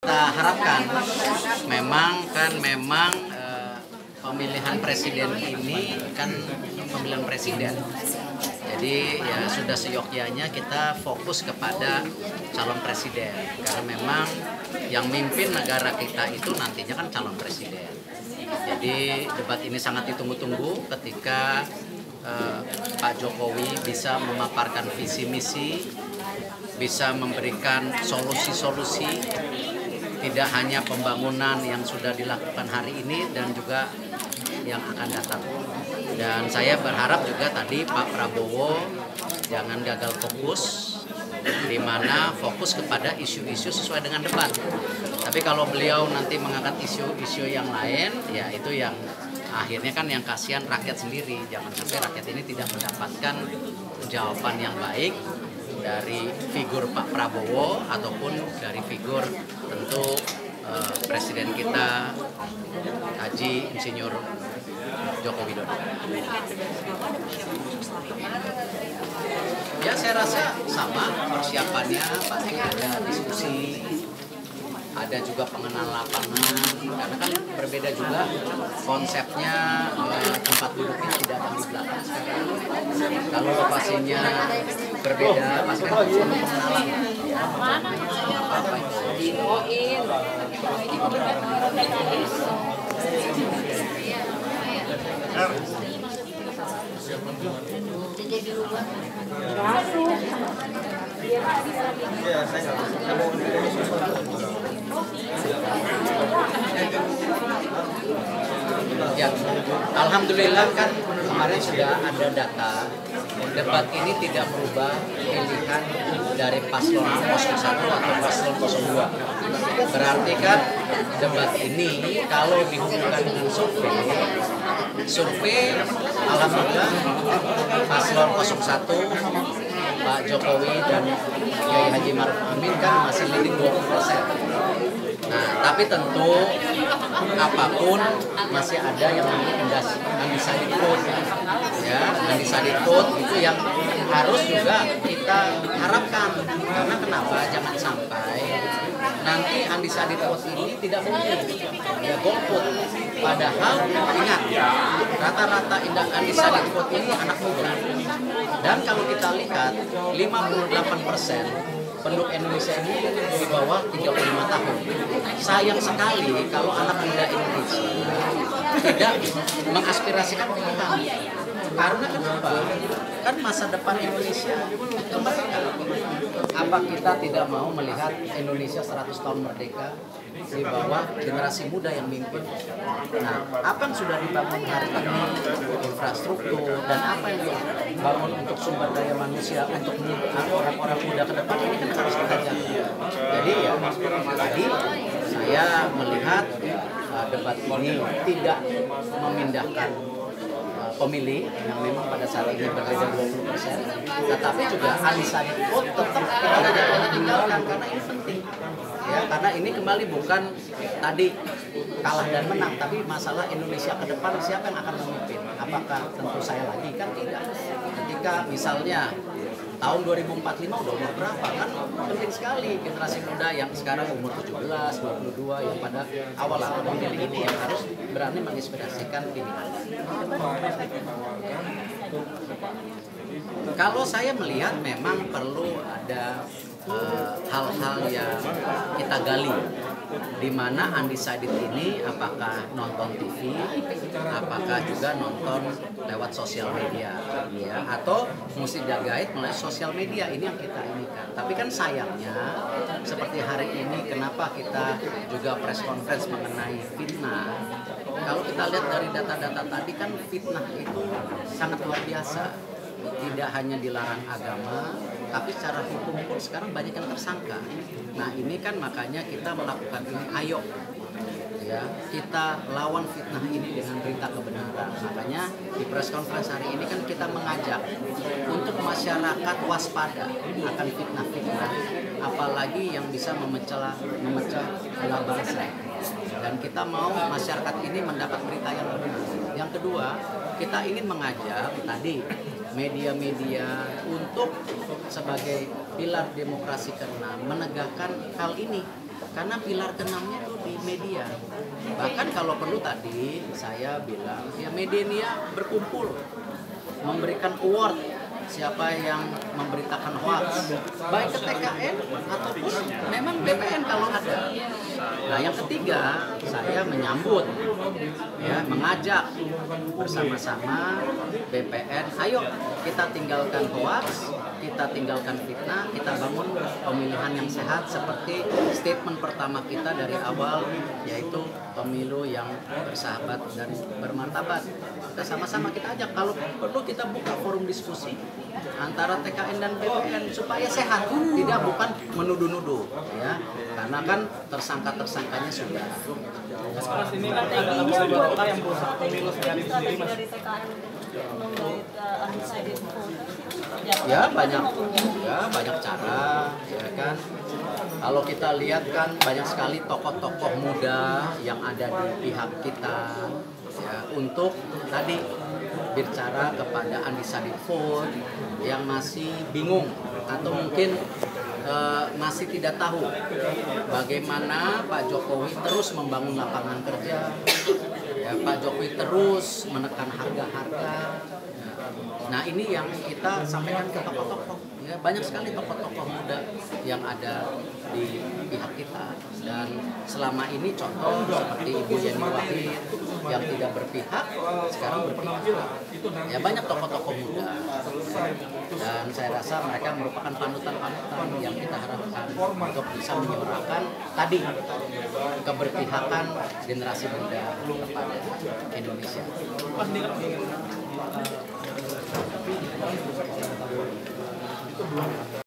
kita harapkan memang pemilihan presiden ini kan pemilihan presiden. Jadi ya sudah seyogyanya kita fokus kepada calon presiden karena memang yang mimpin negara kita itu nantinya kan calon presiden. Jadi debat ini sangat ditunggu-tunggu ketika Pak Jokowi bisa memaparkan visi misi, bisa memberikan solusi-solusi, tidak hanya pembangunan yang sudah dilakukan hari ini dan juga yang akan datang. Dan saya berharap juga tadi Pak Prabowo jangan gagal fokus, di mana fokus kepada isu-isu sesuai dengan debat. Tapi kalau beliau nanti mengangkat isu-isu yang lain, ya itu yang akhirnya kan yang kasihan rakyat sendiri. Jangan sampai rakyat ini tidak mendapatkan jawaban yang baik dari figur Pak Prabowo ataupun dari figur tentu Presiden kita Haji Insinyur Joko Widodo. Ya saya rasa sama persiapannya, pasti ada diskusi, ada juga pengenalan lapangan, karena kan berbeda juga konsepnya, tempat duduknya tidak ada di belakang sekarang. Kalau lokasinya berbeda, pasti kan pengenalan. Apa itu? Ya, alhamdulillah kan kemarin sudah ada data debat ini tidak berubah pilihan dari paslon 01 atau paslon 02. Berarti kan debat ini kalau dihubungkan dengan survei alhamdulillah paslon 01 Pak Jokowi dan Kiai Haji Maruf Amin kan masih leading 20%. Nah, tapi tentu apapun masih ada yang namanya undecided vote, ya, undecided vote itu yang harus juga kita harapkan. Karena kenapa? Jangan sampai nanti undecided vote ini tidak mungkin, ya golput. Padahal ingat, rata-rata undecided vote ini anak muda. Dan kalau kita lihat 58% penduduk Indonesia ini di bawah 35 tahun. Sayang sekali kalau anak muda Indonesia tidak mengaspirasikan pilihan. Karena kenapa? Kan masa depan Indonesia kembalikan. Apa kita tidak mau melihat Indonesia 100 tahun merdeka di bawah generasi muda yang mimpin? Nah, apa yang sudah dibangun hari ini, infrastruktur dan apa yang dibangun untuk sumber daya manusia untuk orang-orang muda ke depan ini kan harus kita jaga. Jadi ya, tadi saya melihat debat ini tidak memindahkan pemilih yang memang pada saat ini berbeda 20%, tetapi juga undecided vote tetap kita tidak tinggalkan karena ini penting. Ya, karena ini kembali bukan tadi kalah dan menang, tapi masalah Indonesia ke depan siapa yang akan memimpin? Apakah tentu saya lagi? Kan tidak. Ketika misalnya tahun 2045 udah umur berapa kan penting sekali generasi muda yang sekarang umur 17, 22 yang pada awal memilih ini yang harus berani menginspirasikan pilihan. Kalau saya melihat memang perlu ada hal-hal yang kita gali, di mana undecided ini apakah nonton TV, apakah juga nonton lewat sosial media, ya, atau mesti guide melalui sosial media, ini yang kita inikan. Tapi kan sayangnya seperti hari ini kenapa kita juga press conference mengenai fitnah. Kalau kita lihat dari data-data tadi kan fitnah itu sangat luar biasa. Tidak hanya dilarang agama, tapi secara hukum pun sekarang banyak yang tersangka. Nah ini kan makanya kita melakukan ini, ayo ya kita lawan fitnah ini dengan berita kebenaran. Makanya di press conference hari ini kan kita mengajak untuk masyarakat waspada akan fitnah-fitnah, apalagi yang bisa memecah belah bangsa. Dan kita mau masyarakat ini mendapat berita yang benar. Yang kedua, kita ingin mengajak tadi media-media untuk sebagai pilar demokrasi ke-6 menegakkan hal ini. karena pilar keenamnya itu di media. Bahkan kalau perlu tadi saya bilang, ya media ini ya berkumpul, memberikan award siapa yang memberitakan hoax, baik ke TKN ataupun memang BPN kalau ada. Nah yang ketiga, saya menyambut, ya mengajak bersama-sama BPN, ayo kita tinggalkan hoax, kita tinggalkan fitnah, kita bangun pemilihan yang sehat seperti statement pertama kita dari awal, yaitu pemilu yang bersahabat dan bermartabat. Kita sama-sama kita ajak, kalau perlu kita buka forum diskusi antara TKN dan BPN supaya sehat, tidak bukan menuduh-nuduh, ya, karena kan tersangka-tersangkanya sudah. Sekarang ini ada beberapa yang berusaha pemilu sendiri Mas. Ya banyak cara, ya kan. Kalau kita lihat kan banyak sekali tokoh-tokoh muda yang ada di pihak kita, ya, untuk tadi bicara kepada undecided vote yang masih bingung atau mungkin masih tidak tahu bagaimana Pak Jokowi terus membangun lapangan kerja, ya, Pak Jokowi terus menekan harga-harga. Nah ini yang kita sampaikan ke tokoh-tokoh, ya, banyak sekali tokoh-tokoh muda yang ada di pihak kita, dan selama ini contoh seperti Ibu Yeni Wahid yang tidak berpihak sekarang berpihak, ya banyak tokoh-tokoh muda, dan saya rasa mereka merupakan panutan-panutan yang kita harapkan untuk bisa menyuarakan tadi keberpihakan generasi muda kepada Indonesia. Pas